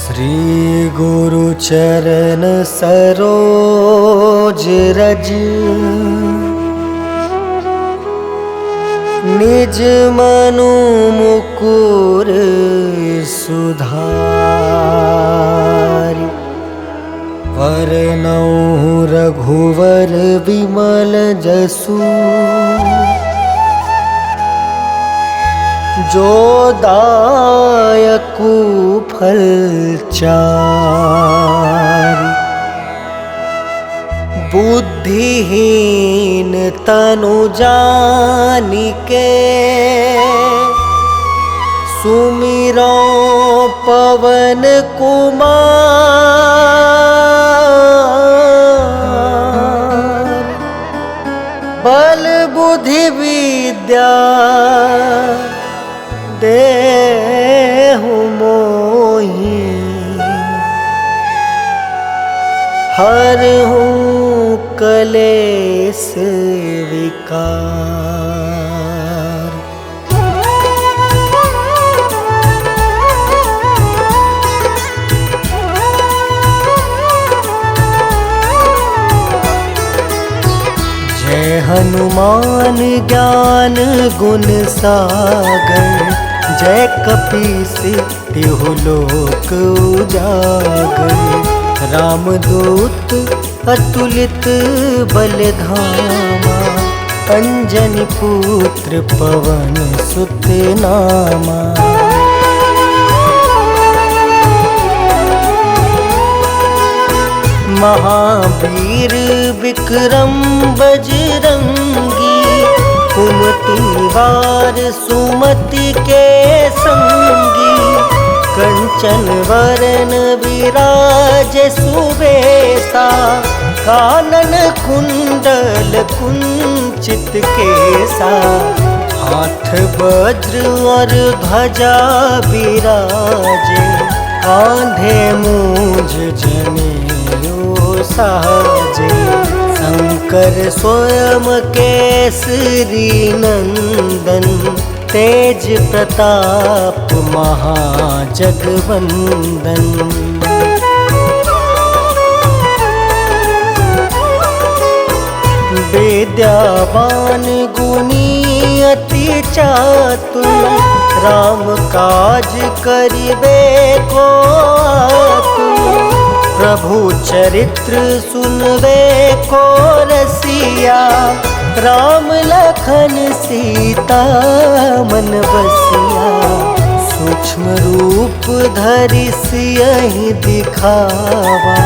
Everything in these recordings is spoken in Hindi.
श्री गुरु चरण सरोज रज निज मनु मुकुर सुधारि वरनउँ रघुवर विमल जसु जो दायकु फल चारि बुद्धिहीन तनु जानिके सुमिरो पवन कुमार बल बुद्धि विद्या देहु मोहि हरहु कलेस विकार। जय हनुमान ज्ञान गुण सागर जय कपीस तिहु लोक उजागर। रामदूत अतुलित बलधामा अंजनी पुत्र पवन सुत नामा। महावीर विक्रम बजरंगी कुमति वार सुमति के संगी। कंचन वरन विराज सुबेसा कानन कुंडल कुंचित केसा। हाथ वज्र और ध्वजा विराजे कांधे मूंज जनेऊ साजे। शंकर स्वयं केसरी नंदन तेज प्रताप महाजगवंदन। विद्यावान गुणी अति चातुर राम काज करिबे को आतुर। प्रभु चरित्र सुनबे को रसिया राम लखन सीता मन बसिया। सूक्ष्म रूप धरि सियहि दिखावा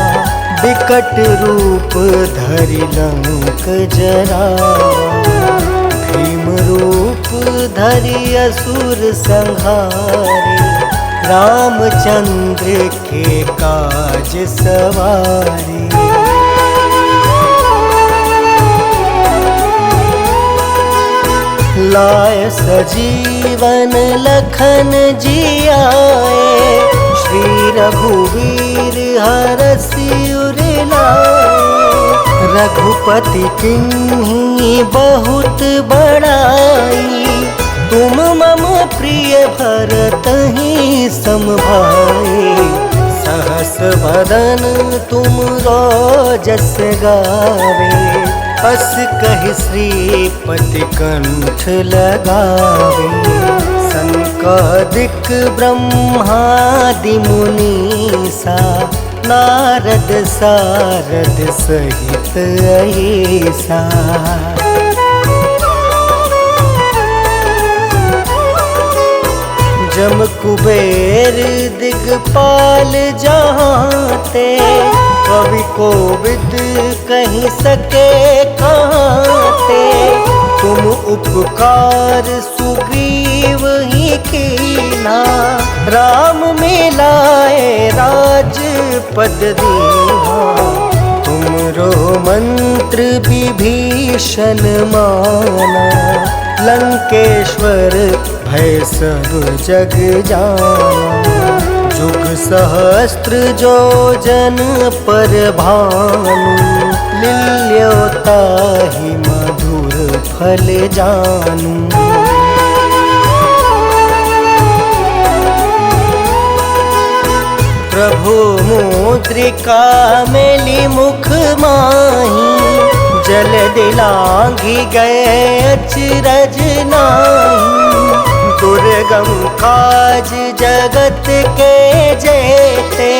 विकट रूप धरि लंक जरावा। भीम रूप धरि असुर संहारे रामचंद्र के काज सवारे। लाय सजीवन लखन जियाए श्री रघुवीर हरषि उर लाए। रघुपति किन्हीं बहुत बड़ाई तुम मम प्रिय भरतहि सम भाई। सहस वदन तुम जस गावे अस कहि श्रीपति कंठ लगावे। सनकादिक ब्रह्मादि मुनीसा नारद सारद सहित ऐसा। जम कुबेर दिगपाल जहाँते कवि कोविद कहीं सके कहाँते। तुम उपकार सुग्रीव ही कीना राम मिलाए राजपद दीना। तुमरो मंत्र विभीषण माना लंकेश्वर भय सब जग जाना। जुग सहस्त्र जो जन पर भानु लील्योताहि मधुर फल जानू। प्रभु मुद्रिका मेली मुख माही, जल दिलांघी गए अचरज नाही। दुर्गम काज जगत के जेते,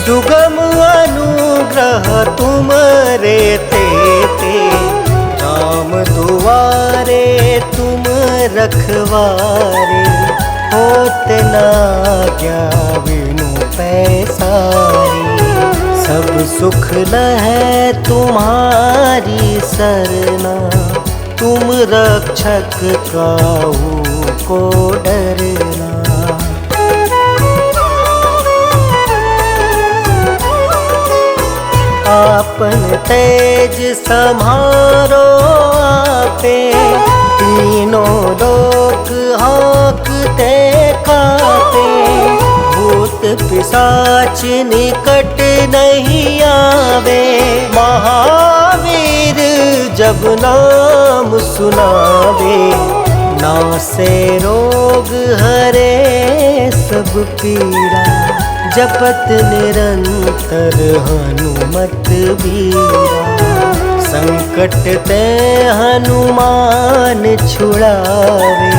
सुगम अनुग्रह तुम रे तेते। राम दुआरे तुम रखवारे, होत ना क्या बिनु पैसारे। सब सुख लहै तुम्हारी सरना, तुम रक्षक काहू को डरना। आपन तेज सम्हारो आपे, तीनों लोक हाँकते कापे। भूत पिशाच निकट नहीं आवे, महावीर जब नाम सुनावे। नासे रोग हरे सब पीड़ा, जपत निरंतर हनुमत बीरा। संकट ते हनुमान छुड़ावे,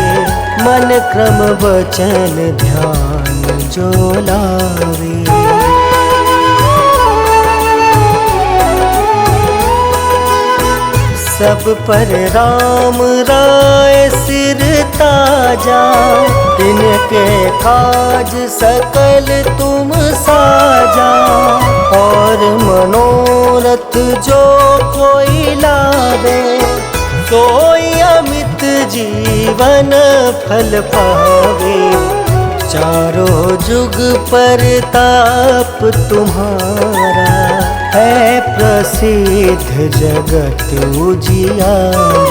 मन क्रम वचन ध्यान जो लावे। सब पर राम राय सिर ताजा, तिनके काज सकल तुम साजा। और मनोरथ जो कोई लावे, सोई अमित जीवन फल पावे। चारों जुग परताप तुम्हारा, है प्रसिद्ध जगत उजियारा।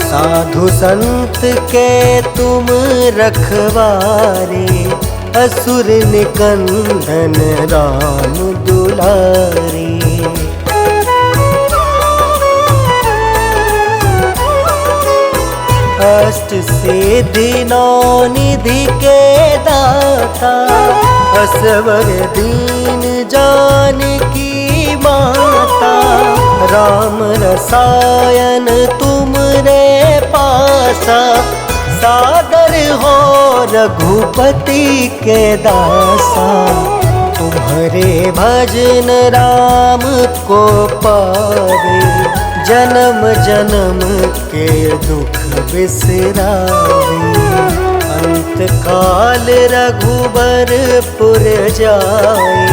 साधु संत के तुम रखवारे, असुर निकंदन राम दुलारे। अष्ट सिद्धि नौ निधि के दाता, असवर दीन जानकी माता। राम रसायन तुम रे पासा, सादर हो रघुपति के दासा। तुम्हारे भजन राम को पावे, जन्म जन्म के दुख बिसरावे। अंत काल रघुबरपुर जाए,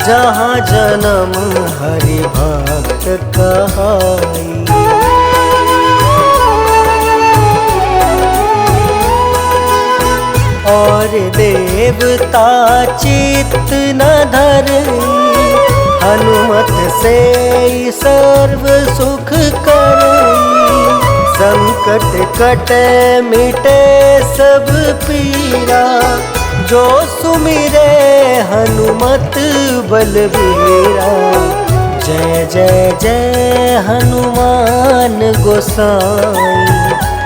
जहाँ जन्म हरि भक्त कहाई। और देवता चित्त न धरई, हनुमत से सर्व सुख करई। संकट कटे मिटे सब पीरा, जो सुमिरे हनुमत बलबीरा। जय जय जय हनुमान गोसाई,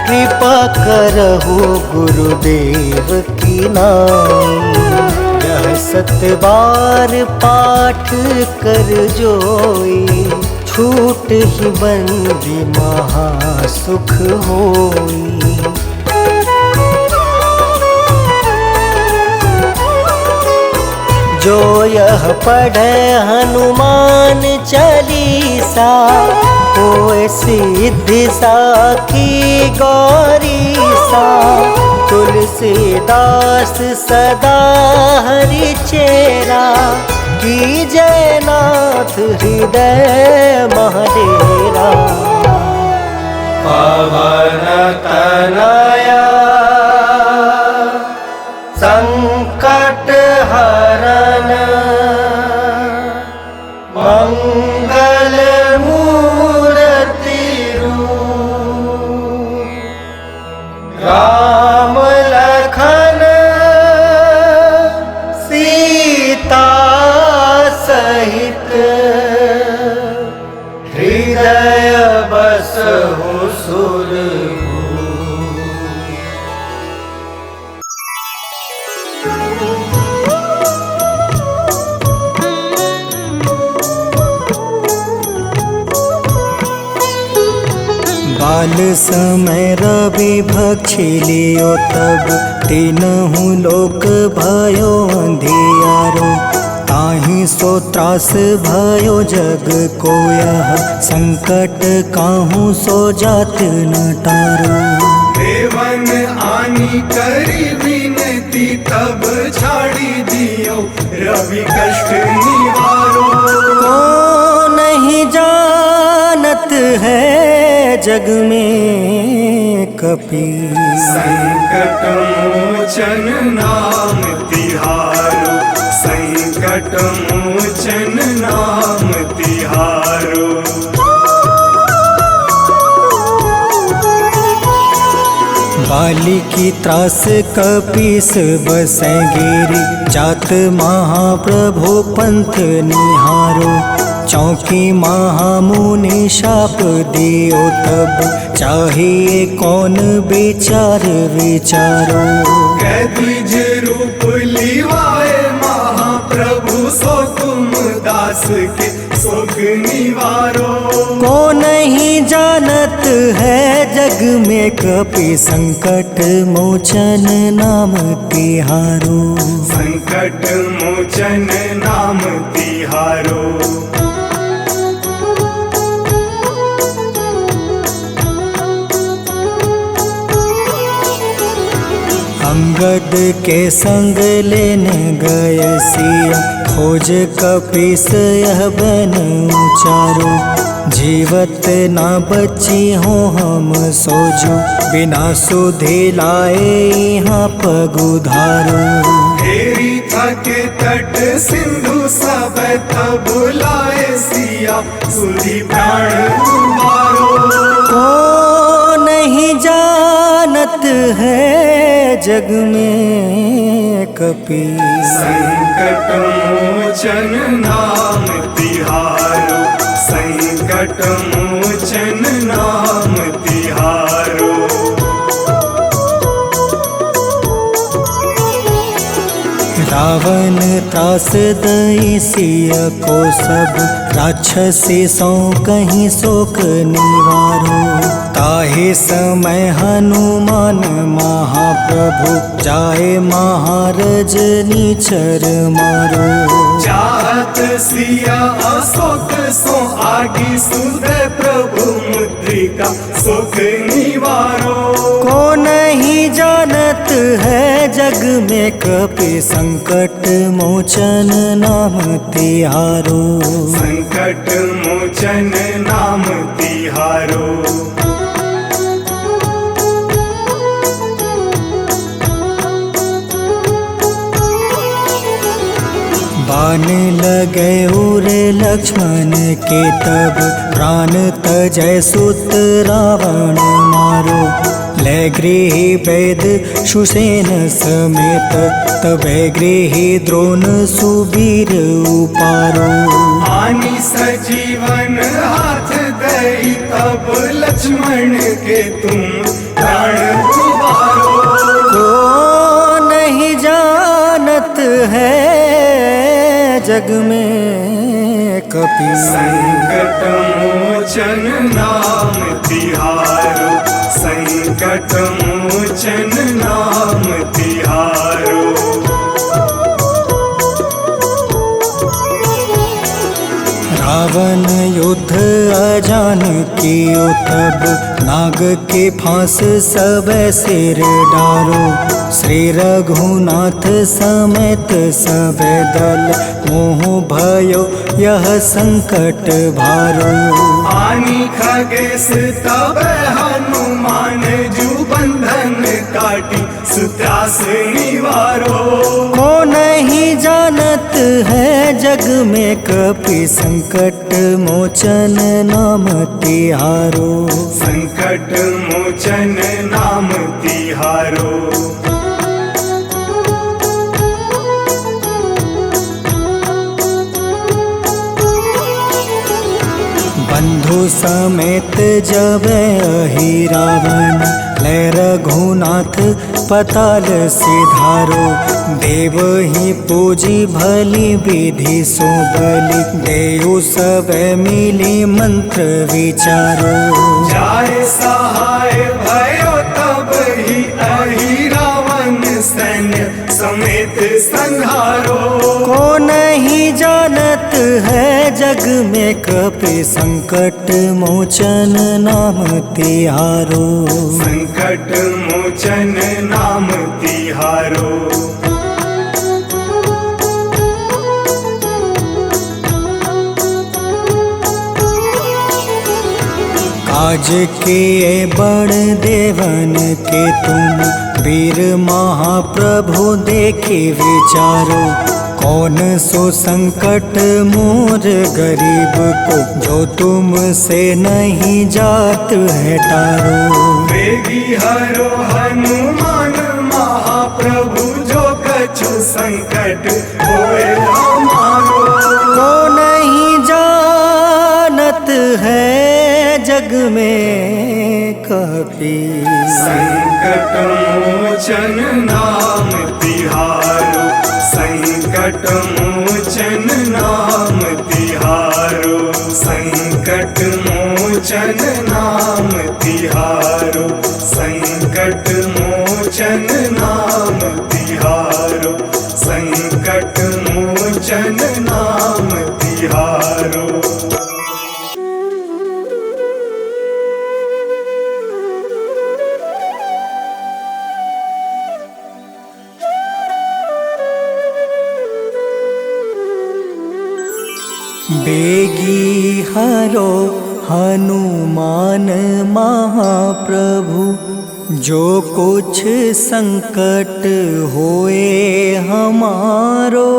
कृपा करहु गुरुदेव की नाई। यह 7 बार पाठ कर जोई, छूट ही बंदी महासुख होई। जो यह पढ़े हनुमान चालीसा, होए सिद्धि साखी गौरीसा। तुलसीदास सदा हरि चेरा, की जयनाथ हृदय महाडेरा। पवन तनया संकट हरन, मंगल मूर्ति रूप। राम लखन सीता सहित, हृदय बसहु सुरभूप। काल समय रवि भक्षी लियो तब तीनहु लोक भयो अंधियारो। ताहि सो त्रास भयो जग को यह संकट काहू सो जात न टारो। देवन आनी करी विनती तब छाड़ी दियो रवि कष्ट निवारो। को नहीं जानत है जग में कपि संकट मोचन नाम तिहारो। संकट मोचन नाम तिहारो। बाली की त्रास कपीस बसै गिरी जात महाप्रभु पंथ निहारो। चौकी महामुनि शाप दियो तब चाहिए कौन विचार विचारो। कैद्विज रूप लिवाए महाप्रभु सो तुम दास के शोक निवारो। को नहीं जानत है जग में कपि संकट मोचन नाम तिहारो। संकट मोचन नाम तिहारो। अंगद के संग लेने गए सिया खोज कपीस यह बन उचारो। जीवत ना बची हो हम सोजो बिना सुधि लाए यहाँ पग उधारो। हेरी थके तट सिंधु सब तब लाए सिया सुधि प्राण तुम्हारो। को नहीं जानत है जग में कपि संकट मोचन नाम तिहारो। संकट मोचन नाम तिहारो। रावण त्रास दई सिया को सब राक्षसी सो कहीं शोक निवारो। ताहे समय हनुमान महाप्रभु जाए महारज नीचर मारो। चाहत सिया अशोक सो आगी सुधे प्रभु मुद्रिका शोक निवारो। को नहीं जानत है जग में कपि संकट मोचन नाम तिहारो। संकट मोचन नाम तिहारो। बाण लगे उरे लक्ष्मण के तब प्राण तजय सुत रावण मारो। ले गृह वेद सुसेन समेत तबे गृह द्रोण सुबीर उपारो। आनी सजीवन हाथ दई तब लक्ष्मण के तुम प्राण उबारो। को नहीं जानत है जग में कपि संकट मोचन नाम तिहारो। संकट मोचन नाम तिहारो। रावण युद्ध अजान कियो तब नाग के फांस सब सिर डारो। श्री रघुनाथ समेत सब दल मोह भयो यह संकट भारो। आनी खगेश तब हनुमान जू बंधन काटी सुत्रास निवारो। को नहीं जानत है जग में कपि संकट मोचन नाम तिहारो। संकट मोचन नाम तिहारो। बंधु समेत जब अहि रावण ले रघुनाथ पताल सिधारो। देव ही पूजी भली विधि सो बलि, देव सब मिली मंत्र विचारो। जाय सहाय भयो तब ही अहि रावण सैन्य समेत संहारो। को नहीं जानत है जग में कपि संकट मोचन नाम तिहारो। संकट मोचन नाम तिहारो। काज किए बड़ देवन के तुम, वीर महाप्रभु देखे विचारो। कौन सो संकट मोर गरीब को, जो तुमसे नहीं जात है टारो। वेगी हरो हनुमान महाप्रभु, जो कछु संकट होए हमारो। को नहीं जानत है जग में कपि, संकट मोचन नाम तिहारो। संकट मोचन नाम तिहारो। संकट मोचन नाम तिहारो। संकट मोचन नाम तिहारो। संकट मोचन नाम तिहारो। बेगी हरो हनुमान महाप्रभु, जो कुछ संकट होए हमारो।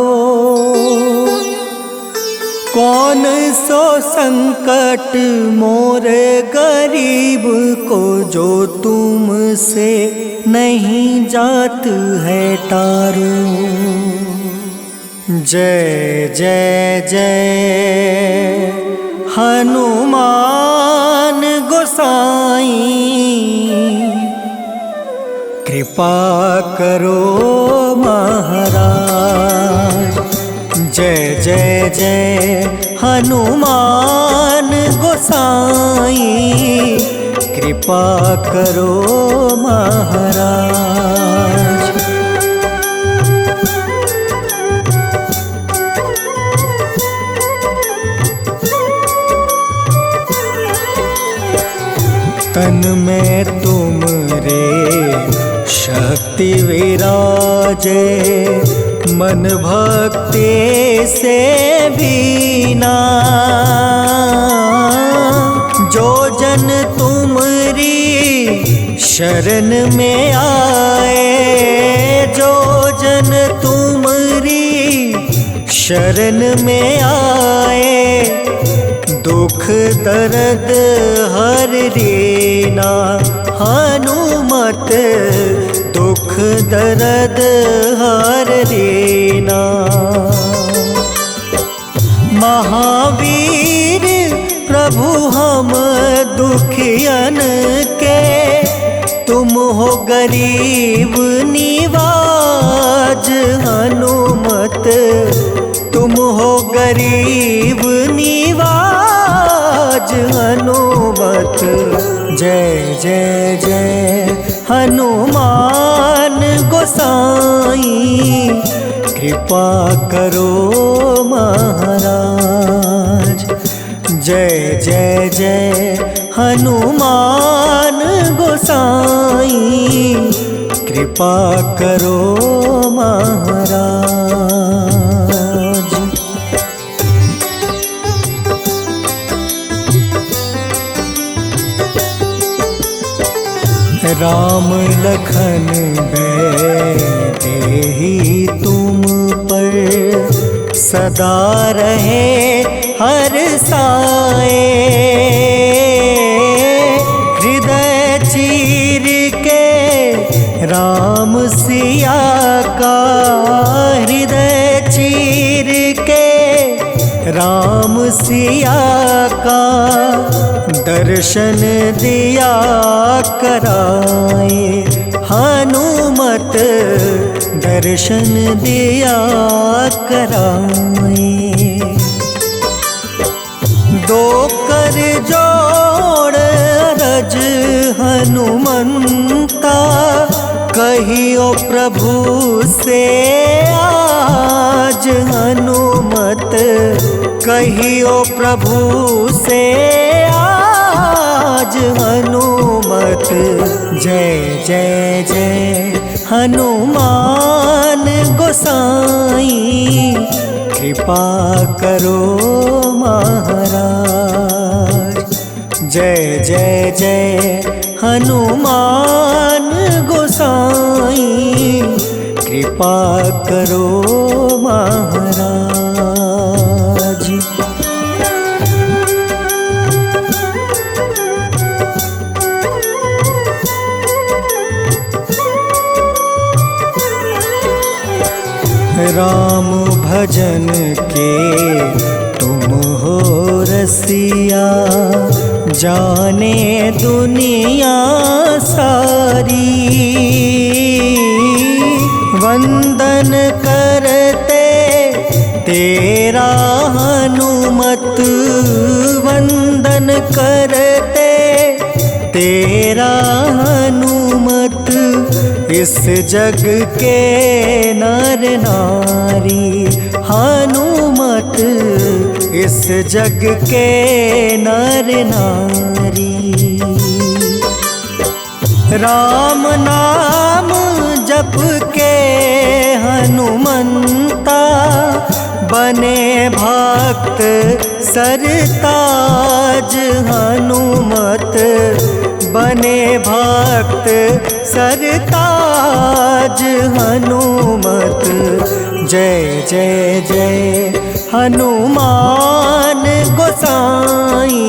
कौन सो संकट मोर गरीब को, जो तुमसे नहीं जात है टारो। जय जय जय हनुमान गोसाई, कृपा करो महाराज। जय जय जय हनुमान गोसाई, कृपा करो महाराज। तन में तुम रे शक्ति विराजे, मन भक्ति से बीना। जो जन तुमरी शरण में आए, जो जन तुमरी शरण में आए, दुख दर्द हर रीना। हनुमत दुख दर्द हर रीना। महावीर प्रभु हम दुखियन के, तुम हो गरीब निवाज। हनुमत तुम हो गरीब निवाज। हनुमत जय जय जय हनुमान गोसाई, कृपा करो महाराज। जय जय जय हनुमान गोसाई, कृपा करो महाराज। राम लखन देहि तुम पर, सदा रहे हर साए। हृदय चीर के राम सिया का, हृदय चीर के राम सिया का, दर्शन दिया कराए। हनुमत दर्शन दिया कराए। दो कर जोड़ रज हनुमंता, कहियो प्रभु से आज हनुमत, कहियो प्रभु से आज हनुमत। जय जय जय हनुमान गोसाई, कृपा करो महाराज। जय जय जय हनुमान गोसाई, कृपा करो महाराज। राम भजन के तुम हो रसिया, जाने दुनिया सारी। वंदन करते तेरा हनुमत, वंदन करते तेरा हनुमत। इस जग के नर नारी हनुमत, इस जग के नर नारी। राम नाम जप के हनुमंता, बने भक्त सरताज हनुमत, बने भक्त सरताज हनुमत। जय जय जय हनुमान गोसाई,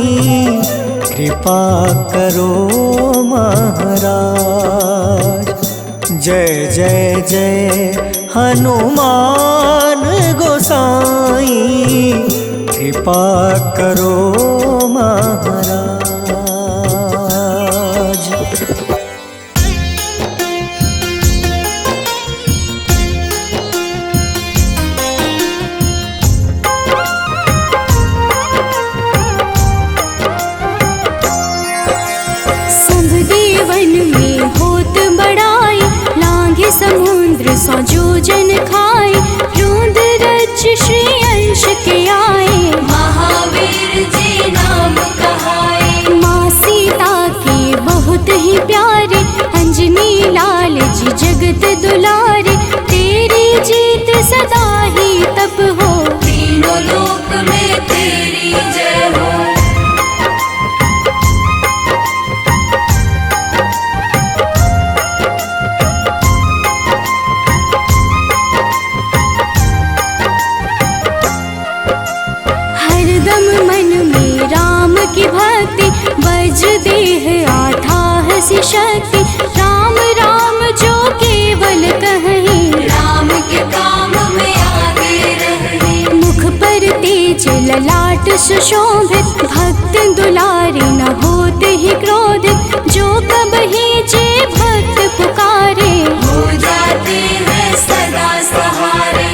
कृपा करो महाराज। जय जय जय हनुमान गोसाई, कृपा करो महाराज। समुद्र सौ जोजन खाए, रोंद रज श्री अंश के आए। महावीर जी नाम कहाए, माँ सीता के बहुत ही प्यारे, अंजनी लाल जी जगत दुलारे। तेरी जीत सदा ही तब हो, तीनों लोक में तेरी जय हो। की भक्ति वज्र देह आठाह सी शक्ति, राम राम जो केवल कहीं, राम के काम में आगे रहे। मुख पर तेज ललाट सुशोभित, भक्त दुलारे न होते ही क्रोधित। जो कबहि जे भक्त पुकारे, हो जाते हैं सदा सहारे।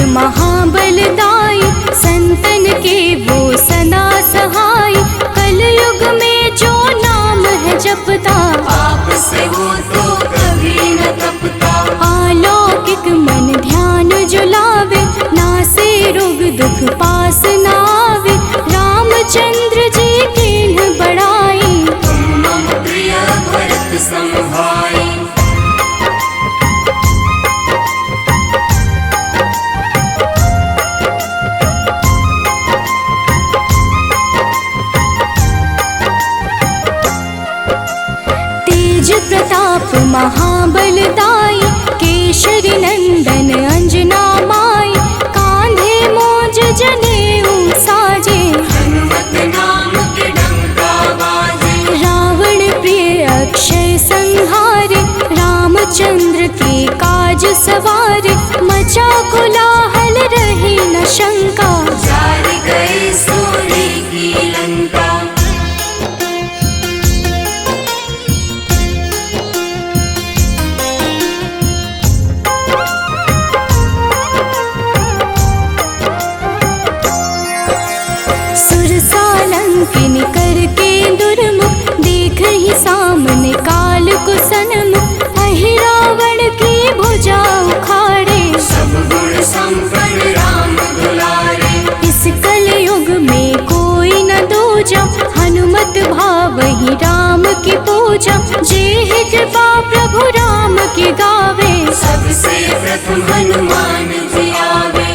महाबलदाई, संतन के वो सदा सहाय। कलयुग में जो नाम है जपता, पाप से वो तो कभी न तपता। अलौकिक मन ध्यान जो लावे, नासे रोग दुख पास न आवे। रामचंद्र जी किन्ह बड़ाई, तुम मम प्रिय भरत सम भाई। प्रताप महाबलदाई, केशरी नंदन अंजना माई। कांधे मोज जनेऊ सवार, मचा कोलाहल रही न शंका, जार गए सूर्य की लंका। सुरसालंकिनी करके दुर्मुख, देख ही सामने काल को सन्मुख, अहिरावण की भुजा उखाड़े, सब गुण संपन्न राम दुलारे। इस कलयुग में कोई न दूजा, हनुमत भावहि राम की पूजा, जेहि कृपा प्रभु राम की गावे, सबसे प्रथम हनुमान जी आवे।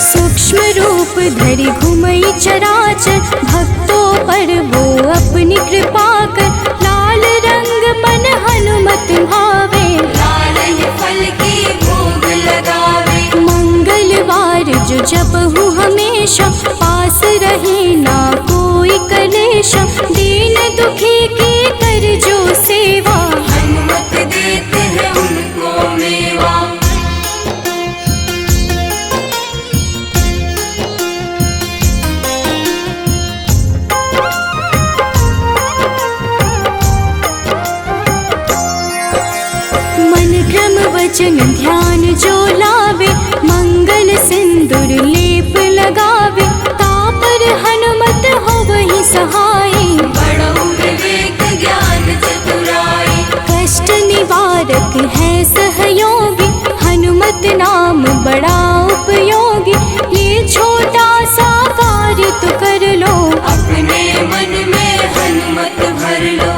सूक्ष्म रूप धरि घुमई चराचर, भक्तों पर वो अपनी कृपा कर, लाल रंग मन हनुमत भावे, लाल ही फल की भोग लगावे। मंगलवार जो जपहु हमेशा, पास रहे ना कोई कलेशा, दीन दुखी की कर जो सेवा, हनुमत देते हैं उनको मेवा। मन क्रम वचन ध्यान जो लावे, मंगल सिंदूर लेप लगावे, तापर हनुमत हो वही सहाय, बड़ो विवेक ज्ञान चतुराई। कष्ट निवारक है सहयोगी, हनुमत नाम बड़ा उपयोगी, ये छोटा सा कार्य तो कर लो, अपने मन में हनुमत भर लो।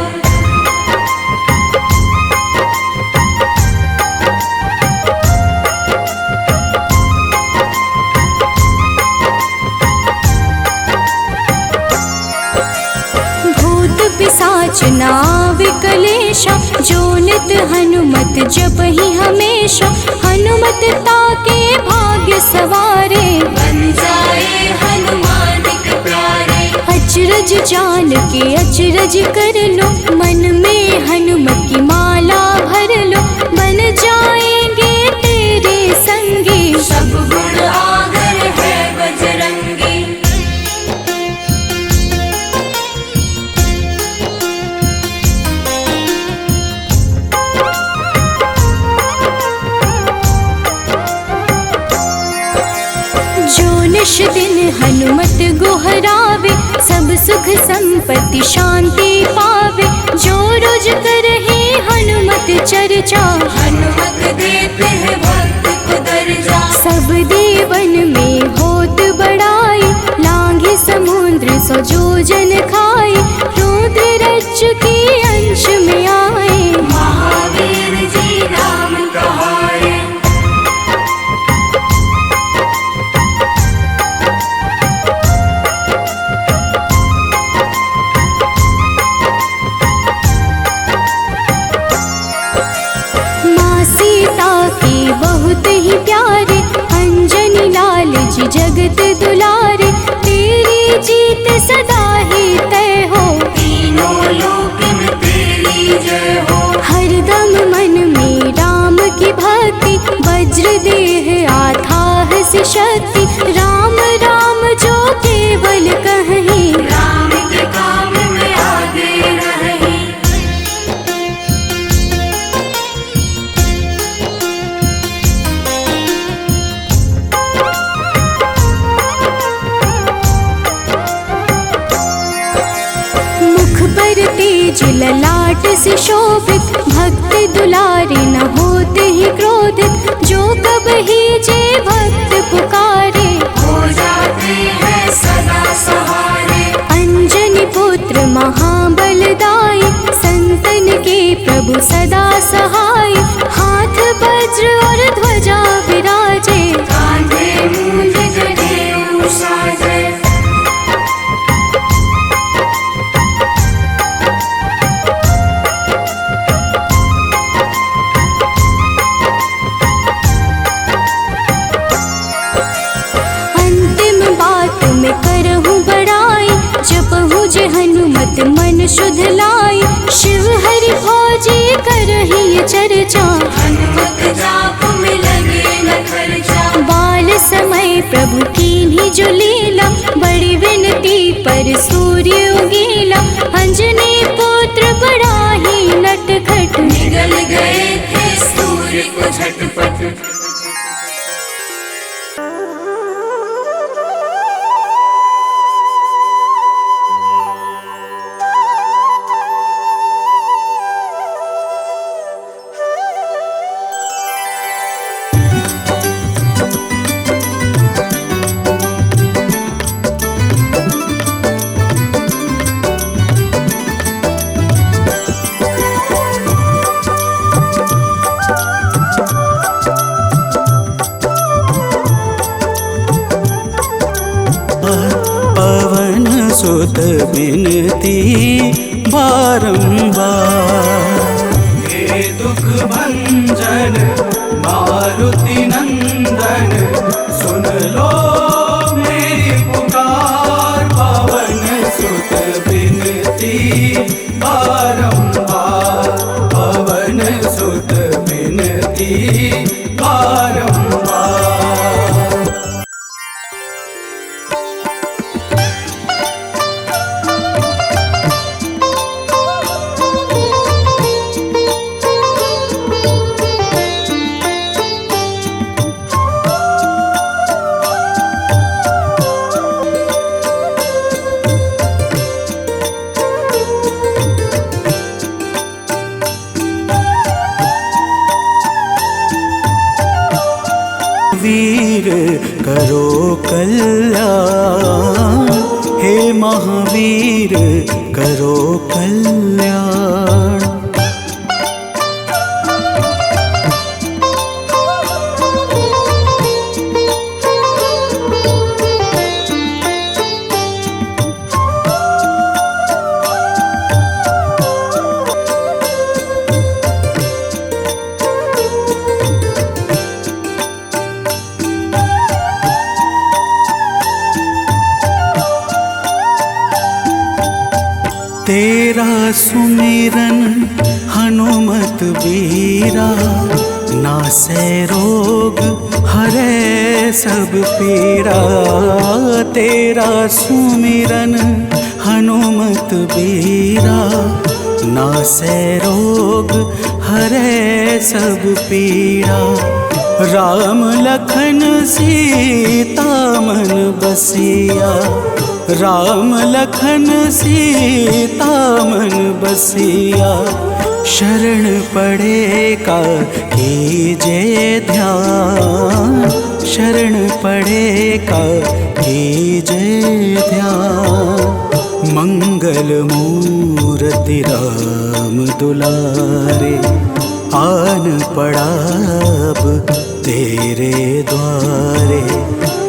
भूत पिशाच नाव कलेशा, जो नित हनुमत जपहि हमेशा, हनुमत ताके भाग्य सवारे, बन जाए हनुमान के प्यारे। अचरज जान के अचरज कर लो, मन में हनुमत की माला भर लो, बन जाएंगे तेरे संगी, सब गुण आगर है बजरंगी। जो निश दिन हनुमत गोहरावे, सब सुख संपत्ति शांति पावे, जो रोज करहे हनुमत चर्चा, हनुमत देते हैं भक्त को दर्जा। सब देवन में होत बड़ाई, लांघे समुद्र सो जो जन खाए, रुद्र रज के अंश में आए, महावीर जी राम कहाए। माँ सीता के बहुत ही प्यारे, अंजनी लाल जी जगत दुलारे, तेरी जीत सदा ही तय हो, तीनों लोक में तेरी जय हो। हरदम मन में राम की भक्ति, वज्र देह आथाह से शक्ति, राम राम जो केवल कहीं, राम के काम में आगे रहे। मुख पर तेज ललाट से शोभित, भक्त दुलारे न होते ही क्रोधित, जो कब ही जे भक्त पुकारे, हो जाते हैं सदा सहारे। अंजनी पुत्र महाबलदाई, संतन के प्रभु सदा सहाय, हाथ वज्र और ध्वजा विराजे, कांधे मूंज जनेऊ साजे। हनुमत मन शुद्ध लाई, शिव हरि भोजे करहि चर्चा। हनुमत जाप में लगे न खर्चा, बाल समय प्रभु कीन्ही जो लीला, बड़ी विनती पर सूर्य उगीला। अंजनी पुत्र बड़ा ही नटखट, निगल गए थे सूर्य को झटपट। पवन सुत बिनती बारंबार, हे दुख भंजन मारुति नंदन, सुन लो मेरी पुकार। पवन सुत बिनती बारंबार, पवन सुत बिनती बारंबार। वीर करो कल्याण, हे महावीर करो कल्याण। तेरा सुमिरन हनुमत बीरा, नासै रोग हरै सब पीड़ा। तेरा सुमिरन हनुमत बीरा, नासै रोग हरै सब पीड़ा। राम लखन सीता मन बसिया, राम लखन सीता मन बसिया। शरण पड़े का कीजे ध्यान, शरण पड़े का कीजे ध्यान। मंगल मूर्ति राम दुलारे, आन पड़ा अब तेरे द्वारे।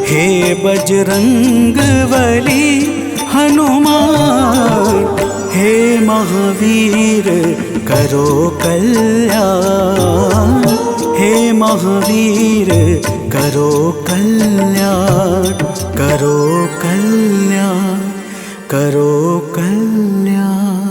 हे बजरंग बली हनुमान, हे महावीर करो कल्याण। हे महावीर करो कल्याण, करो कल्याण, करो कल्याण।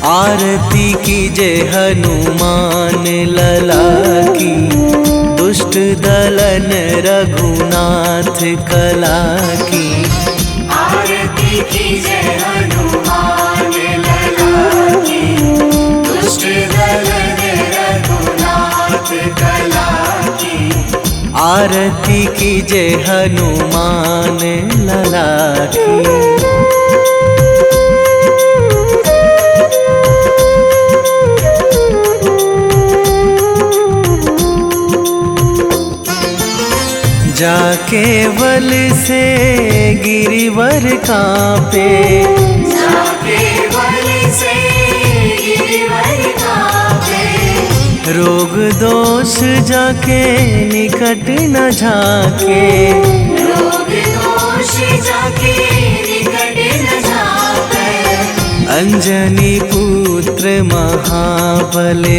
आरती कीजे हनुमान लला की, दुष्ट दलन रघुनाथ कला की। आरती कीजे हनुमान लला की, दुष्ट दलन रघुनाथ कला की। आरती कीजे हनुमान लला की। जाके बल से गिरिवर कांपे, जाके बल से गिरिवर कांपे। रोग दोष जाके निकट न झाके, रोग दोष जाके निकट न जाके। अंजनी पुत्र महाबलदाई,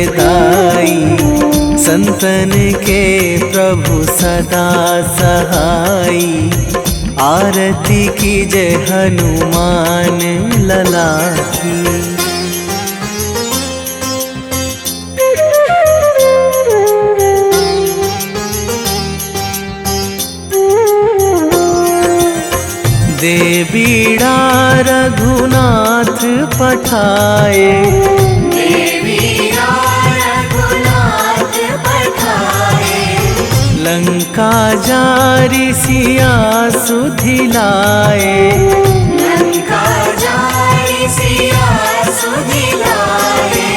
संतन के प्रभु सदा सहाई। आरती कीजे हनुमान लला की। दे बीड़ा रघुनाथ पठाए, रघुनाथ पठाए। लंका जारी सिया सुधिलाए, लंका जारी सिया सुधिलाए।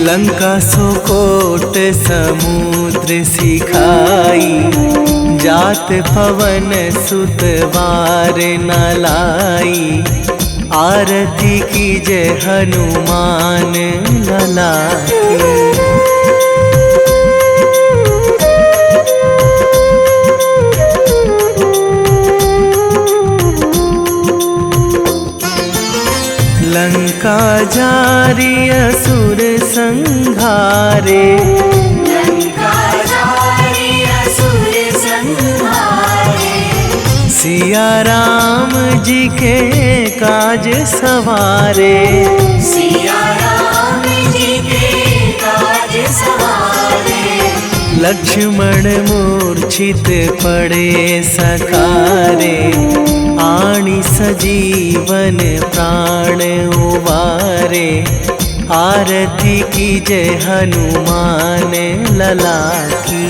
लंका सुकोट समुद्र सिखाई। जात पवन सुत बार न लाई। आरती कीजे हनुमान लला की। लंका जारी असुर संहारे, लंका जारी असुर संहारे। सिया राम जी के काज सवारे, सिया राम जी के काज सवारे। लक्ष्मण मूर्छित पड़े सकारे। आणी सजीवन प्राण उबारे। आरती कीजे हनुमान लला की।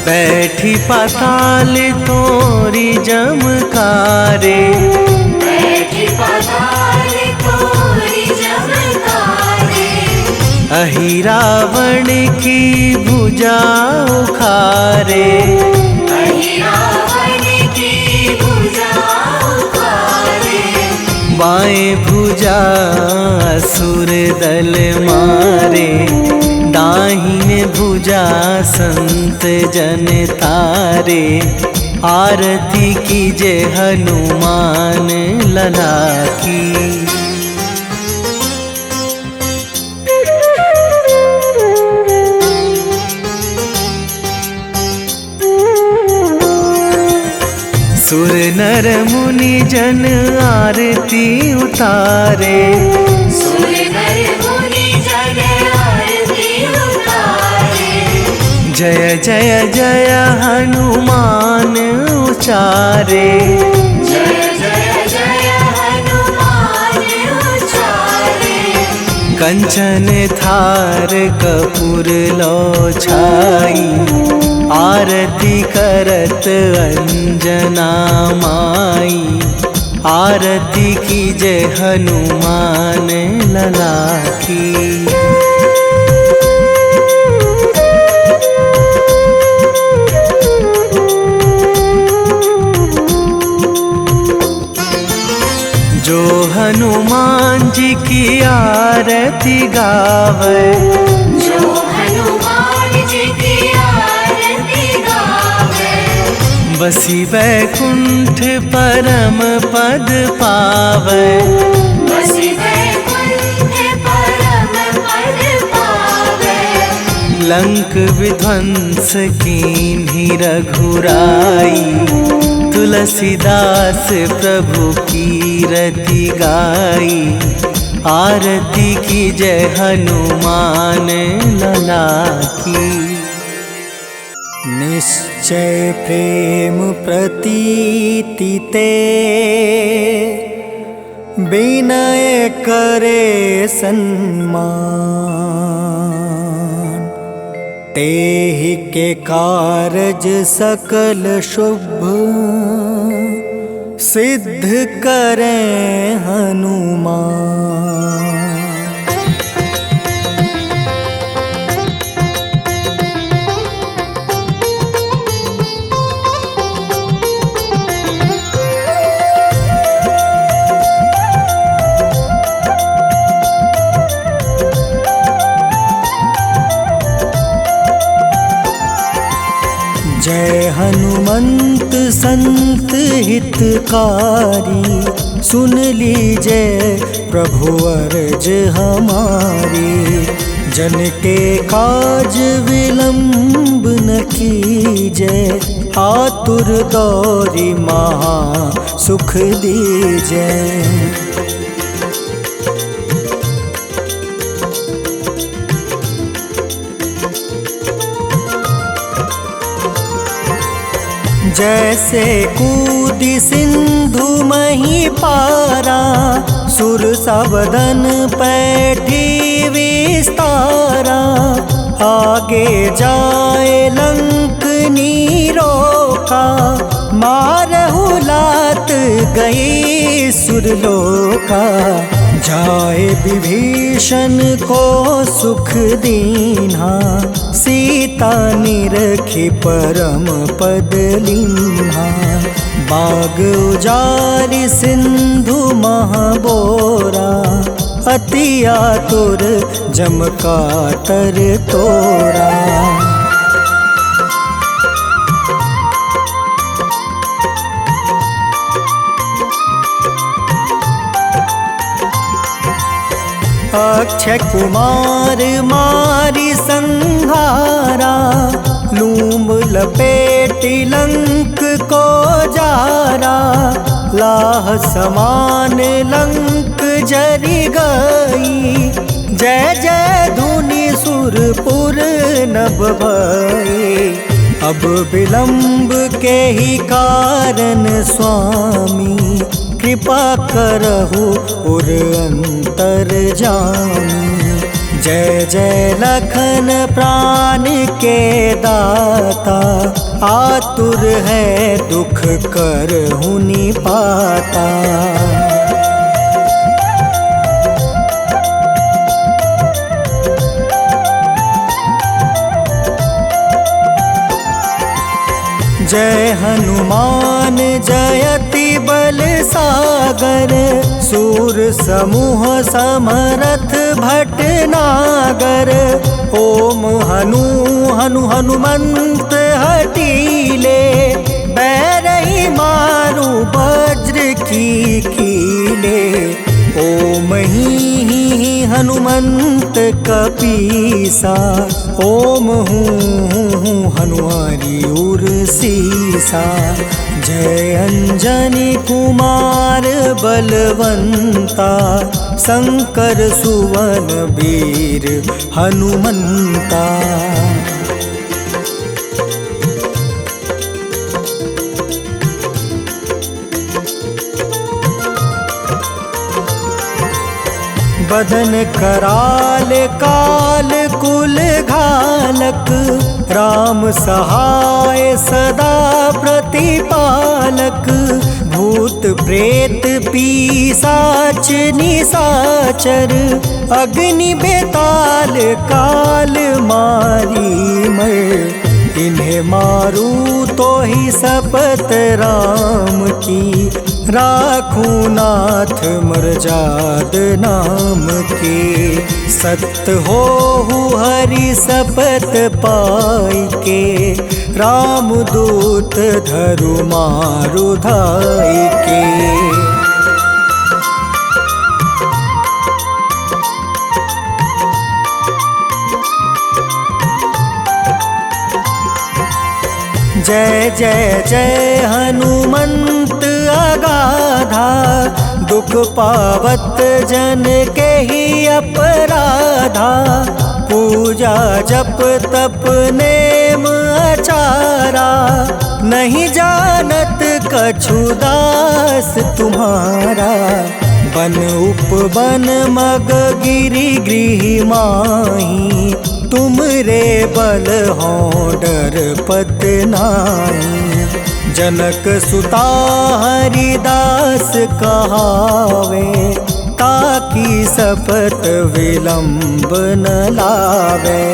बैठी पाताल तोरी जमकारे, बैठी पाताल तोरी जमकारे। अहि रावण की भुजा उखारे, अहि रावण की भुजा उखारे। बाएं भुजा असुर दल मारे। दाहिने भुजा संत जन तारे। आरती कीजे हनुमान लला की। सुर नर मुनि जन आरती उतारे। सुर नर मुनि जन आरती उतारे। जय जय जय हनुमान उचारे। जय जय जय हनुमान उचारे। कंचन थार कपूर लो छाई। आरती करत अंजना माई। आरती कीजे हनुमान लला की। जो हनुमान जी की आरती गावे। जो हनुमान जी की आरती गावे। बसी वैकुंठ परम पद पावे। बसी वैकुंठ परम पद पावे। लंक विध्वंस कीन्ही रघुराई। तुलसीदास प्रभु कीरति गाई। आरती कीजे हनुमान लला की। निश्चय प्रेम प्रतीति ते विनय करे सन्मान। तेहि के कारज सकल शुभ सिद्ध करें हनुमान। जय हनुमंत संत हितकारी, सुन लीजिए प्रभु अर्ज हमारी। जन के काज विलंब न कीजय, आतुर दौरी महा सुख दीजय। जैसे कूदी सिंधु मही पारा, सुर सबदन पैठी विस्तारा। आगे जाए लंक नीरोका, मारहु लात गई सुरलोका। जाए विभीषण को सुख दीन्हा, सीता निरखी परम पद लीन्हा। बाग उजारि सिंधु महाबोरा, अति आतुर जम कातर तोरा। अक्षय कुमार मारी संहारा, लूम लपेटी लंक को जारा। लाह समान लंक जरि गई, जय जय धुनि सुरपुर नभ भई। अब विलंब के ही कारण स्वामी, कृपा करहु उर अंतर जामी। जय जय लखन प्राण के दाता, आतुर है दुख करहु निपाता। जय हनुमान जयति बल सागर, सूर समूह समरथ भटनागर। ओम हनु हनु हनुमंत हटीले, बैरही मारू वज्र की कीले। ओम ही हनुमंत कपीसा, ओम हूँ हनुमारी उर सीसा। जय अंजनी कुमार बलवंता, शंकर सुवन वीर हनुमंता। बदन कराल काल कुल घालक, राम सहाय सदा प्रतिपालक। भूत प्रेत पिशाच निशाचर, अग्नि बेताल काल मारी मर। इन्हें मारू तो ही शपथ राम की, राखू नाथ मर्जाद नाम के। सत्य हो हरि शपथ पाई के, राम दूत धरु मारु धाई के। जय जय जय हनुमंत अगाधा, दुख पावत जन के ही अपराधा। पूजा जप तप नेम आचारा, नहीं जानत कछु दास तुम्हारा। बन उपवन मग गिरि गृह माही, तुम रे बल हो डर पत नाई। जनक सुता हरिदास कहावे, ताकि शपथ विलंब न लावे।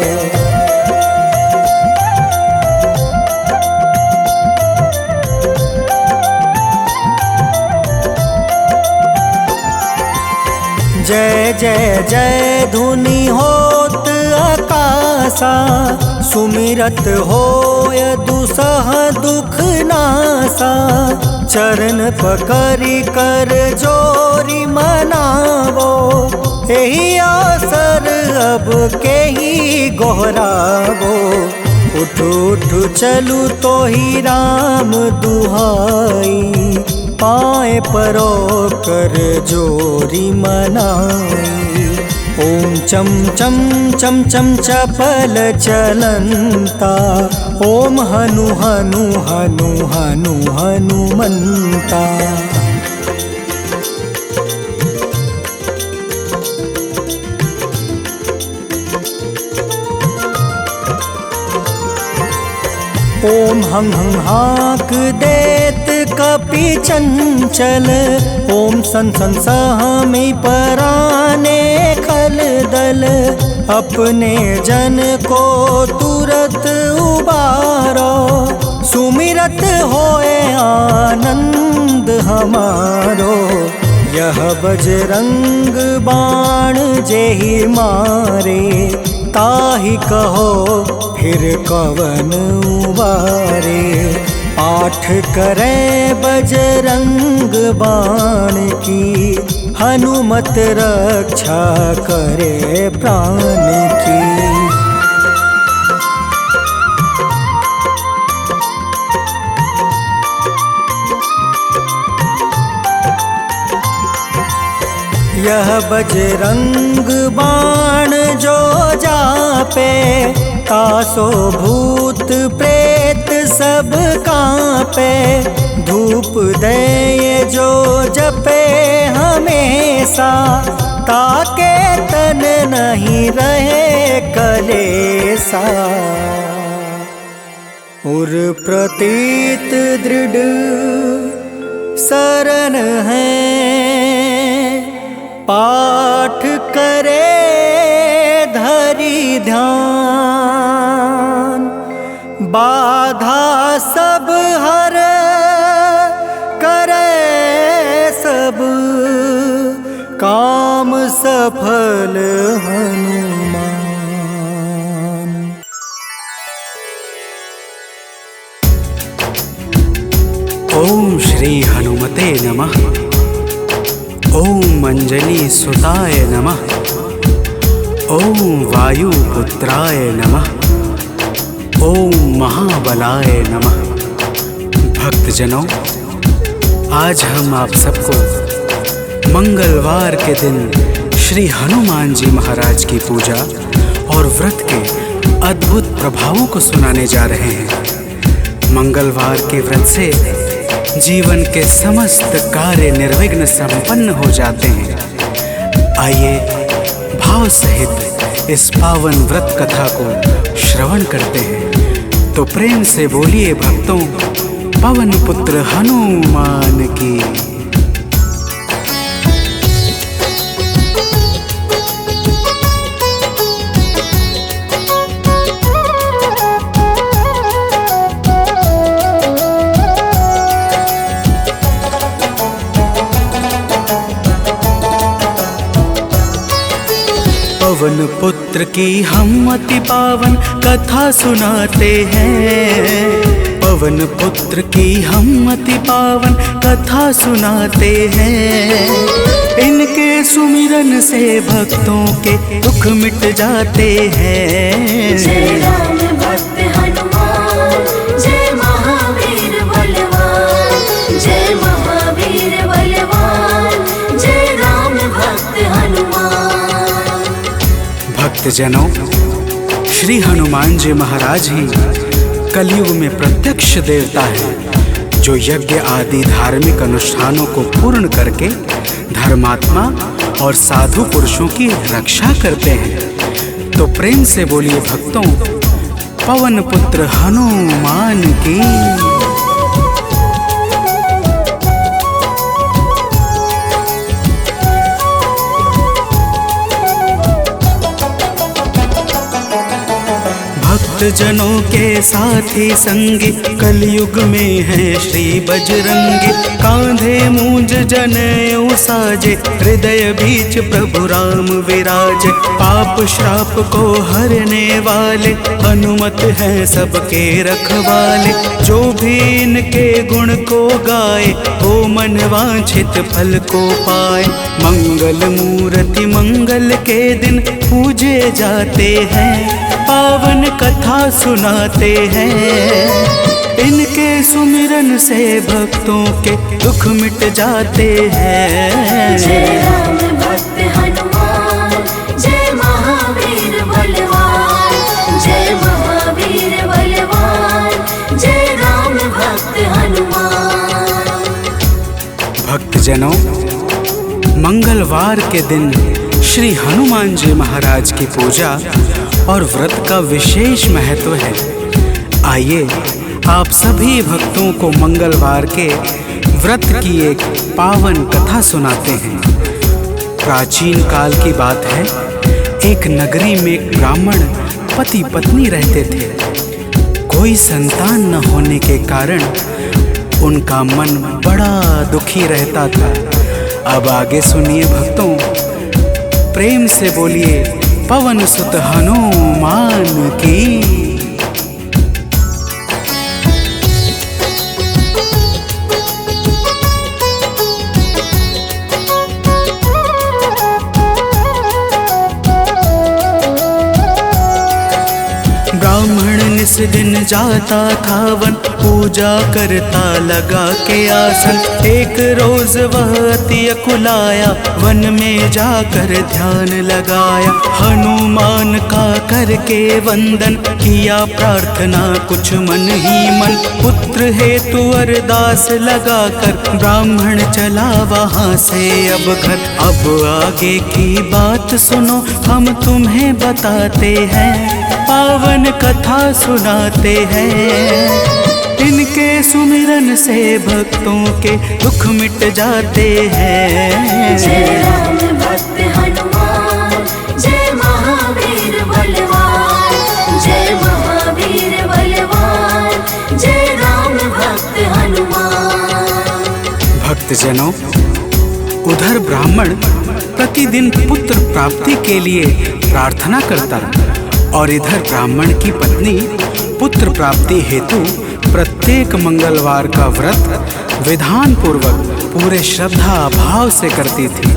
जय जय जय धुनि होत आकाशा, सुमिरत होय दुसह दुख नासा, चरण पकड़ी कर जोरी मनावो। एही आसर अब के ही गोहरावो। उठ उठ चलू तो ही राम दुहाई, पाए परो कर जोरी मनाई। ओम चम चम चम चम चपल चलंता, ओम हनु हनु हनु हनु हनुमंता। ओम हं हं हाक देत कपि चंचल, ओम सन सन सहमी पराने खल दल। अपने जन को तुरत उबारो, सुमिरत होए आनंद हमारो। यह बजरंग बाण जेहि मारे, ताहि कहो फिर कवन उबारे। पाठ करे बजरंग बाण की, हनुमत रक्षा करे प्राण की। यह बजरंग बाण जो जापे, तासो भूत प्रेत सब कांपे। धूप दे जो जपे हमेशा, ताके तन नहीं रहे कलेसा। उर प्रतीत दृढ़ शरण है, पाठ करे धरि ध्यान। बाधा सब हर करे सब, काम सफल हनुमान। ओम श्री हनुमते नमः। ओम अंजनी सुताय नमः। ओम वायुपुत्राय नमः। ओम महाबलाय नमः। भक्तजनों, आज हम आप सबको मंगलवार के दिन श्री हनुमान जी महाराज की पूजा और व्रत के अद्भुत प्रभावों को सुनाने जा रहे हैं। मंगलवार के व्रत से जीवन के समस्त कार्य निर्विघ्न संपन्न हो जाते हैं। आइए भाव सहित इस पावन व्रत कथा को श्रवण करते हैं। तो प्रेम से बोलिए भक्तों, पवन पुत्र हनुमान की। पवन पुत्र की हम अति पावन कथा सुनाते हैं। पवन पुत्र की हम अति पावन कथा सुनाते हैं। इनके सुमिरन से भक्तों के दुख मिट जाते हैं। जय राम भक्त हनुमान, जय महावीर बलवान, जय महावीर बलवान, जय राम भक्त हनुमान। भक्तजनों, श्री हनुमान जी महाराज ही कलयुग में प्रत्यक्ष देवता है, जो यज्ञ आदि धार्मिक अनुष्ठानों को पूर्ण करके धर्मात्मा और साधु पुरुषों की रक्षा करते हैं। तो प्रेम से बोलिए भक्तों, पवन पुत्र हनुमान की। भक्त जनों के साथी संगी कलयुग में है श्री बजरंगी। कांधे मूंज जनेऊ साजे हृदय बीच प्रभु राम विराजे। पाप श्राप को हरने वाले हनुमत हैं सबके रखवाले। जो भी इनके गुण को गाए वो मन वांछित फल को पाए। मंगल मूर्ति मंगल के दिन पूजे जाते हैं, पावन कथा सुनाते हैं। इनके सुमिरन से भक्तों के दुख मिट जाते हैं। जय राम भक्त हनुमान, जय महावीर बलवान, जय महावीर बलवान, जय राम भक्त हनुमान। भक्तजनों, मंगलवार के दिन श्री हनुमान जी महाराज की पूजा और व्रत का विशेष महत्व है। आइए आप सभी भक्तों को मंगलवार के व्रत की एक पावन कथा सुनाते हैं। प्राचीन काल की बात है, एक नगरी में एक ब्राह्मण पति पत्नी रहते थे। कोई संतान न होने के कारण उनका मन बड़ा दुखी रहता था। अब आगे सुनिए भक्तों, प्रेम से बोलिए पवन सुत हनुमान की। ब्राह्मण निस दिन जाता था वन, पूजा करता लगा के आसन। एक रोज वह अति अकुलाया, वन में जाकर ध्यान लगाया। हनुमान का करके वंदन किया प्रार्थना कुछ मन ही मन। पुत्र हेतु अरदास लगाकर ब्राह्मण चला वहाँ से अब घर। अब आगे की बात सुनो, हम तुम्हें बताते हैं, पावन कथा सुनाते हैं। इनके सुमिरन से भक्तों के दुख मिट जाते हैं। जय राम भक्त हनुमान, जय महावीर बलवान, जय महावीर बलवान, जय राम भक्त हनुमान। भक्तजनों, उधर ब्राह्मण प्रतिदिन पुत्र प्राप्ति के लिए प्रार्थना करता और इधर ब्राह्मण की पत्नी पुत्र प्राप्ति हेतु प्रत्येक मंगलवार का व्रत विधान पूर्वक पूरे श्रद्धा भाव से करती थी।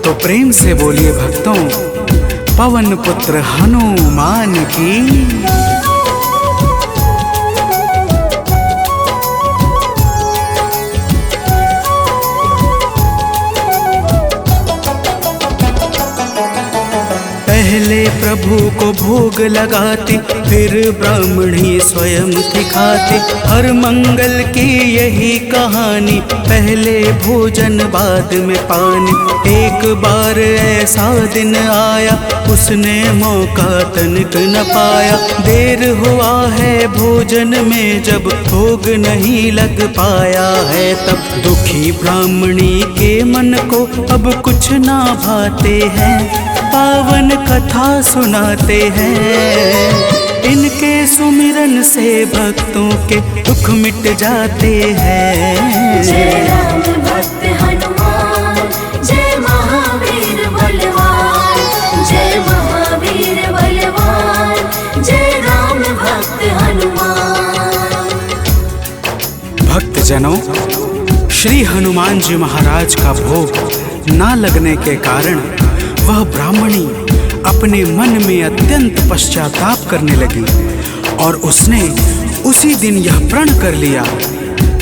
तो प्रेम से बोलिए भक्तों, पवन पुत्र हनुमान की। पहले प्रभु को भोग लगाती, फिर ब्राह्मणी स्वयं थी खाती। हर मंगल की यही कहानी, पहले भोजन बाद में पानी। एक बार ऐसा दिन आया, उसने मौका तनिक न पाया। देर हुआ है भोजन में, जब भोग नहीं लग पाया है तब। दुखी ब्राह्मणी के मन को अब कुछ ना भाते हैं, पावन कथा सुनाते हैं। इनके सुमिरन से भक्तों के दुख मिट जाते हैं। जय राम भक्त हनुमान, जय महावीर बलवान, जय महावीर बलवान, जय राम भक्त हनुमान। भक्तजनों, श्री हनुमान जी महाराज का भोग ना लगने के कारण वह ब्राह्मणी अपने मन में अत्यंत पश्चाताप करने लगी और उसने उसी दिन यह प्रण कर लिया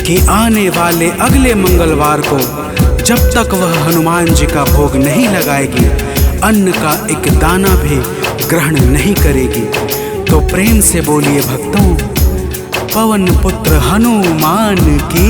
कि आने वाले अगले मंगलवार को जब तक वह हनुमान जी का भोग नहीं लगाएगी, अन्न का एक दाना भी ग्रहण नहीं करेगी। तो प्रेम से बोलिए भक्तों, पवन पुत्र हनुमान की।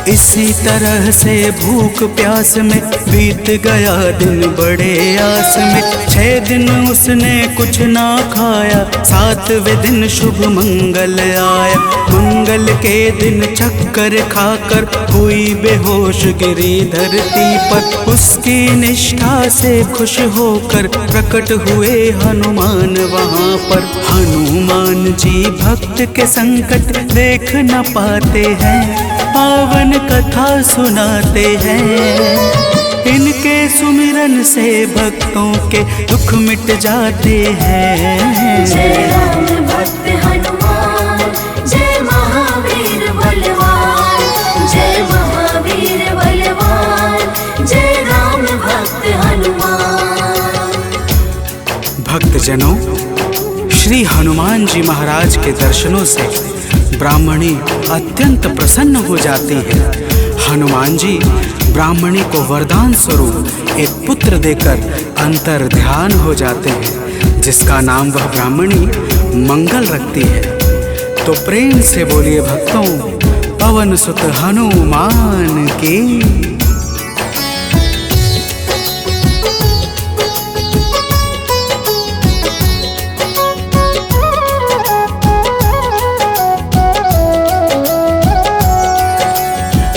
इसी तरह से भूख प्यास में बीत गया दिन बड़े आस में। 6 दिन उसने कुछ ना खाया, 7वें दिन शुभ मंगल आया। मंगल के दिन चक्कर खाकर हुई बेहोश गिरी धरती पर। उसकी निष्ठा से खुश होकर प्रकट हुए हनुमान वहाँ पर। हनुमान जी भक्त के संकट देख न पाते हैं, पावन कथा सुनाते हैं। इनके सुमिरन से भक्तों के दुख मिट जाते हैं। जय राम भक्त हनुमान, जय महावीर बलवान, जय महावीर बलवान, जय राम भक्त हनुमान। भक्तजनों, श्री हनुमान जी महाराज के दर्शनों से ब्राह्मणी अत्यंत प्रसन्न हो जाती है। हनुमान जी ब्राह्मणी को वरदान स्वरूप एक पुत्र देकर अंतर ध्यान हो जाते हैं, जिसका नाम वह ब्राह्मणी मंगल रखती है। तो प्रेम से बोलिए भक्तों, पवन सुत हनुमान की।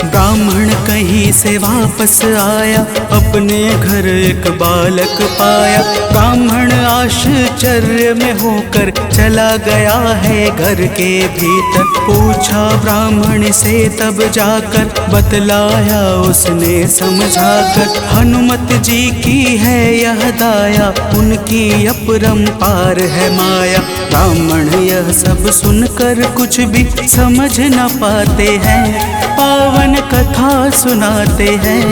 ब्राह्मण कहीं से वापस आया, अपने घर एक बालक पाया। ब्राह्मण आश्चर्य में होकर चला गया है घर के भीतर। पूछा ब्राह्मण से तब जाकर, बतलाया उसने समझाकर। हनुमत जी की है यह दाया, उनकी अपरंपार है माया। ब्राह्मण यह सब सुनकर कुछ भी समझ न पाते हैं, पावन कथा सुनाते हैं।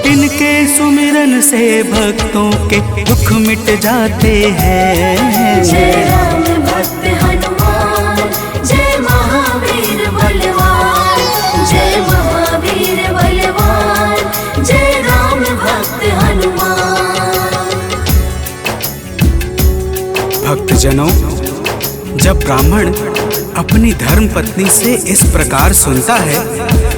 इनके सुमिरन से भक्तों के दुख मिट जाते हैं। जय राम भक्त हनुमान, जय महावीर बलवान, जय महावीर बलवान, जय राम भक्त हनुमान। भक्तजनों, जब ब्राह्मण अपनी धर्म पत्नी से इस प्रकार सुनता है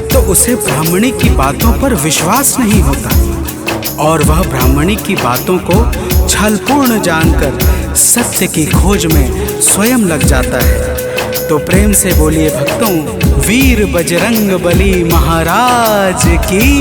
तो उसे ब्राह्मणी की बातों पर विश्वास नहीं होता और वह ब्राह्मणी की बातों को छलपूर्ण जानकर सत्य की खोज में स्वयं लग जाता है। तो प्रेम से बोलिए भक्तों, वीर बजरंग बली महाराज की।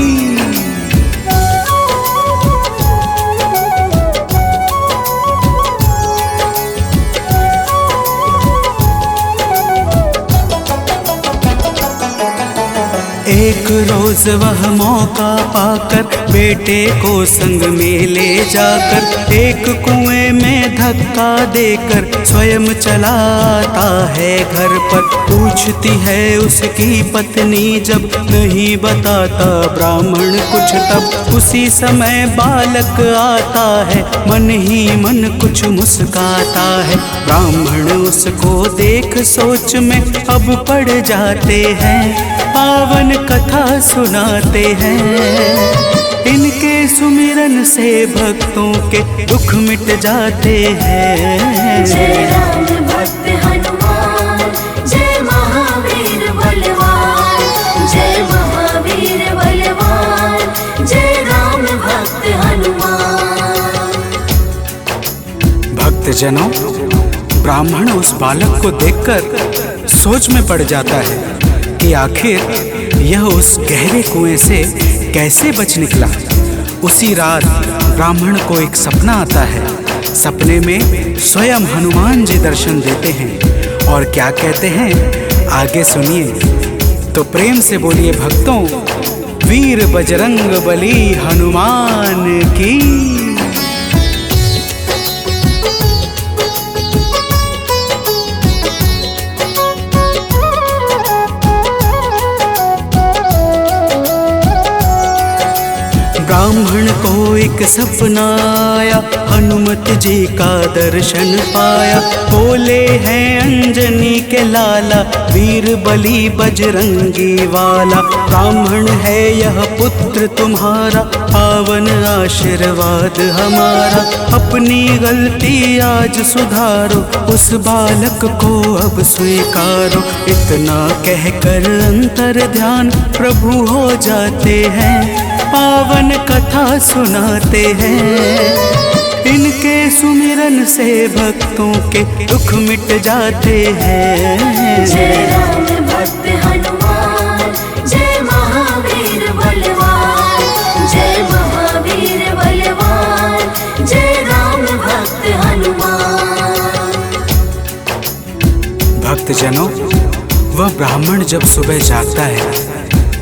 एक रोज वह मौका पाकर बेटे को संग में ले जाकर एक कुएं में धक्का देकर स्वयं चलाता है घर पर। पूछती है उसकी पत्नी जब, नहीं बताता ब्राह्मण कुछ तब। उसी समय बालक आता है, मन ही मन कुछ मुस्काता है। ब्राह्मण उसको देख सोच में अब पड़ जाते हैं, पावन कथा सुनाते हैं। इनके सुमिरन से भक्तों के दुख मिट जाते हैं। जय राम भक्त हनुमान, जय महावीर बलवान, जय महावीर बलवान, जय राम भक्त हनुमान। भक्तजनों, ब्राह्मण उस बालक को देखकर सोच में पड़ जाता है कि आखिर यह उस गहरे कुएं से कैसे बच निकला। उसी रात ब्राह्मण को एक सपना आता है। सपने में स्वयं हनुमान जी दर्शन देते हैं और क्या कहते हैं आगे सुनिए। तो प्रेम से बोलिए भक्तों, वीर बजरंग बली हनुमान की। ब्राह्मण को एक सपना आया, हनुमत जी का दर्शन पाया। बोले हैं अंजनी के लाला, वीर बली बजरंगी वाला। ब्राह्मण है यह पुत्र तुम्हारा, पावन आशीर्वाद हमारा। अपनी गलती आज सुधारो, उस बालक को अब स्वीकारो। इतना कहकर अंतर ध्यान प्रभु हो जाते हैं, पावन कथा सुनाते हैं। इनके सुमिरन से भक्तों के दुख मिट जाते हैं। जय राम भक्त हनुमान, जय महावीर बलवान, जय महावीर बलवान, जय राम भक्त हनुमान। भक्तजनों, वह ब्राह्मण जब सुबह जागता है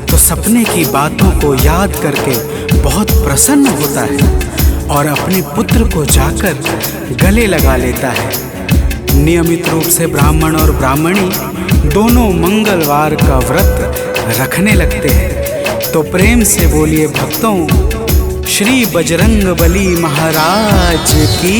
तो सपने की बातों को याद करके बहुत प्रसन्न होता है और अपने पुत्र को जाकर गले लगा लेता है। नियमित रूप से ब्राह्मण और ब्राह्मणी दोनों मंगलवार का व्रत रखने लगते हैं। तो प्रेम से बोलिए भक्तों, श्री बजरंग बली महाराज की।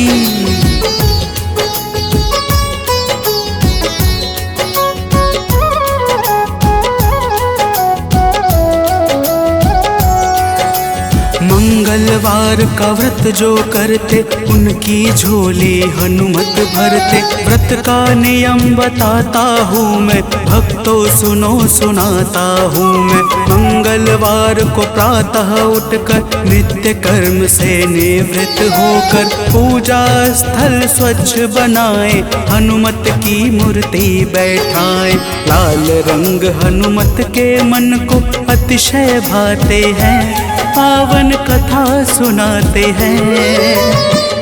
मंगलवार का व्रत जो करते, उनकी झोली हनुमत भरते। व्रत का नियम बताता हूँ मैं, भक्तों सुनो सुनाता हूँ मैं। मंगलवार को प्रातः उठकर नित्य कर्म से निवृत्त होकर पूजा स्थल स्वच्छ बनाए, हनुमत की मूर्ति बैठाए। लाल रंग हनुमत के मन को अतिशय भाते हैं, पावन कथा सुनाते हैं।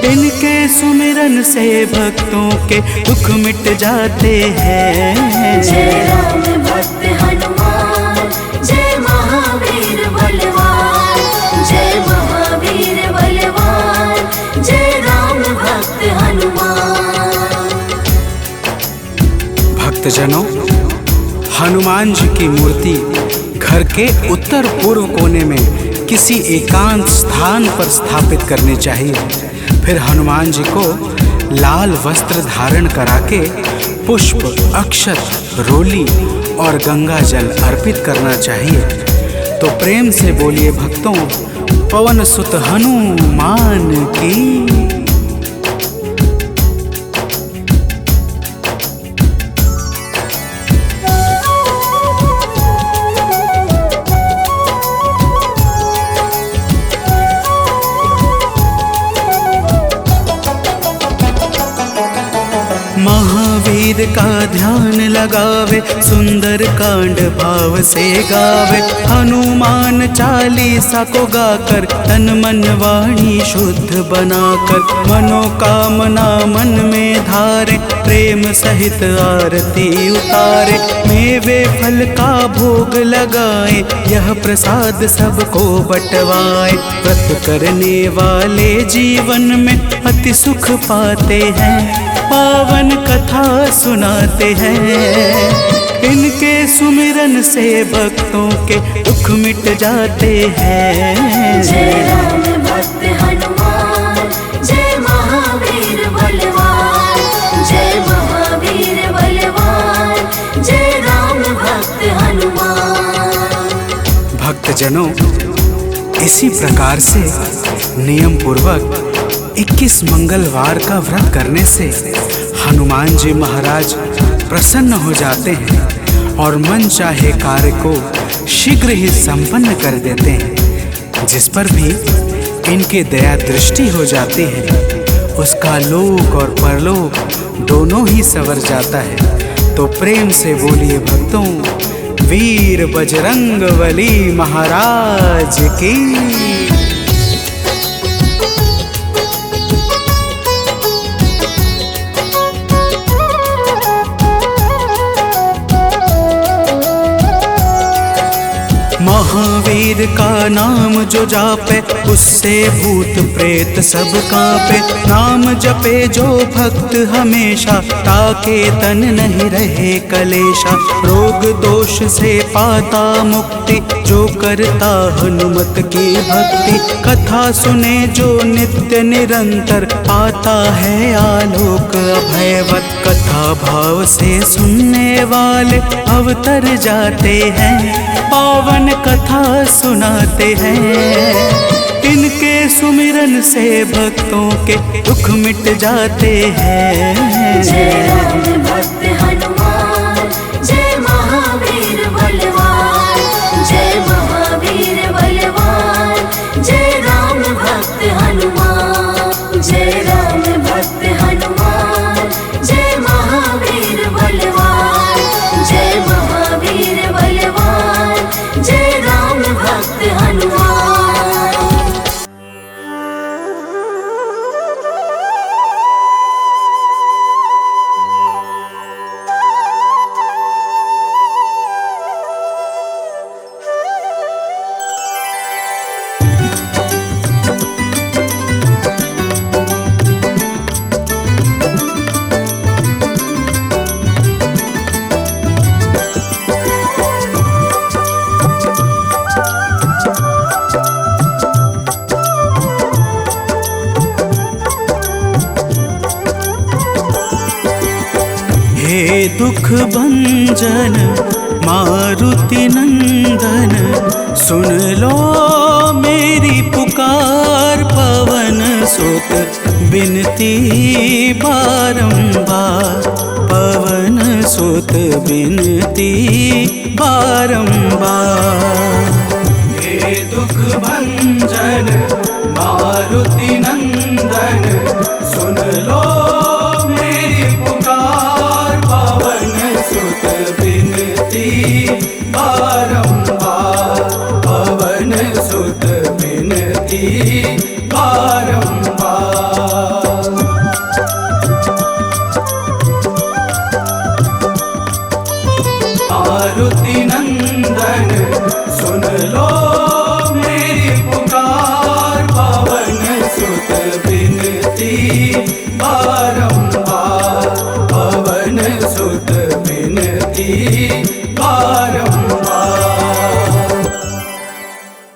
इनके सुमिरन से भक्तों के दुख मिट जाते हैं। जय राम भक्त हनुमान, जय महावीर बलवान, जय महावीर बलवान, जय राम भक्त हनुमान। भक्तजनों, हनुमान जी की मूर्ति घर के उत्तर पूर्व कोने में किसी एकांत स्थान पर स्थापित करनी चाहिए। फिर हनुमान जी को लाल वस्त्र धारण करा के पुष्प, अक्षत, रोली और गंगा जल अर्पित करना चाहिए। तो प्रेम से बोलिए भक्तों, पवन सुत हनुमान की। महावीर का ध्यान लगावे, सुंदर कांड भाव से गावे। हनुमान चालीसा को गाकर तन मन वाणी शुद्ध बनाकर, मनोकामना मन में धारे, प्रेम सहित आरती उतारे। मेवे फल का भोग लगाए, यह प्रसाद सबको बंटवाए। व्रत करने वाले जीवन में अति सुख पाते हैं, पावन कथा सुनाते हैं। इनके सुमिरन से भक्तों के दुख मिट जाते हैं। जय राम भक्त हनुमान, जय महावीर बलवान, जय महावीर बलवान, जय राम भक्त हनुमान। भक्तजनों, इसी प्रकार से नियम पूर्वक 21 मंगलवार का व्रत करने से हनुमान जी महाराज प्रसन्न हो जाते हैं और मन चाहे कार्य को शीघ्र ही संपन्न कर देते हैं। जिस पर भी इनके दया दृष्टि हो जाती है, उसका लोक और परलोक दोनों ही संवर जाता है। तो प्रेम से बोलिए भक्तों, वीर बजरंग बली महाराज की। महावीर का नाम जो जापे उससे भूत प्रेत सब कांपे। नाम जपे जो भक्त हमेशा ताके तन नहीं रहे कलेशा। रोग दोष से पाता मुक्ति जो करता हनुमत की भक्ति। कथा सुने जो नित्य निरंतर पाता है आलोक अभयवत। कथा भाव से सुनने वाले अवतर जाते हैं, पावन कथा सुनाते हैं। इनके सुमिरन से भक्तों के दुख मिट जाते हैं। जय राम भक्त हनुमान, जय महावीर बलवान, जय महावीर बलवान, जय राम भक्त हनुमान। जय राम भक्त हनुमान, जय महावीर बलवान, जय महावीर बलवान, जय राम भक्त हनुमान। हे दुख भंजन मारुति नंदन, सुन लो मेरी पुकार। पवन सुत बिनती बारंबार, पवन सुत बिनती बारंबार।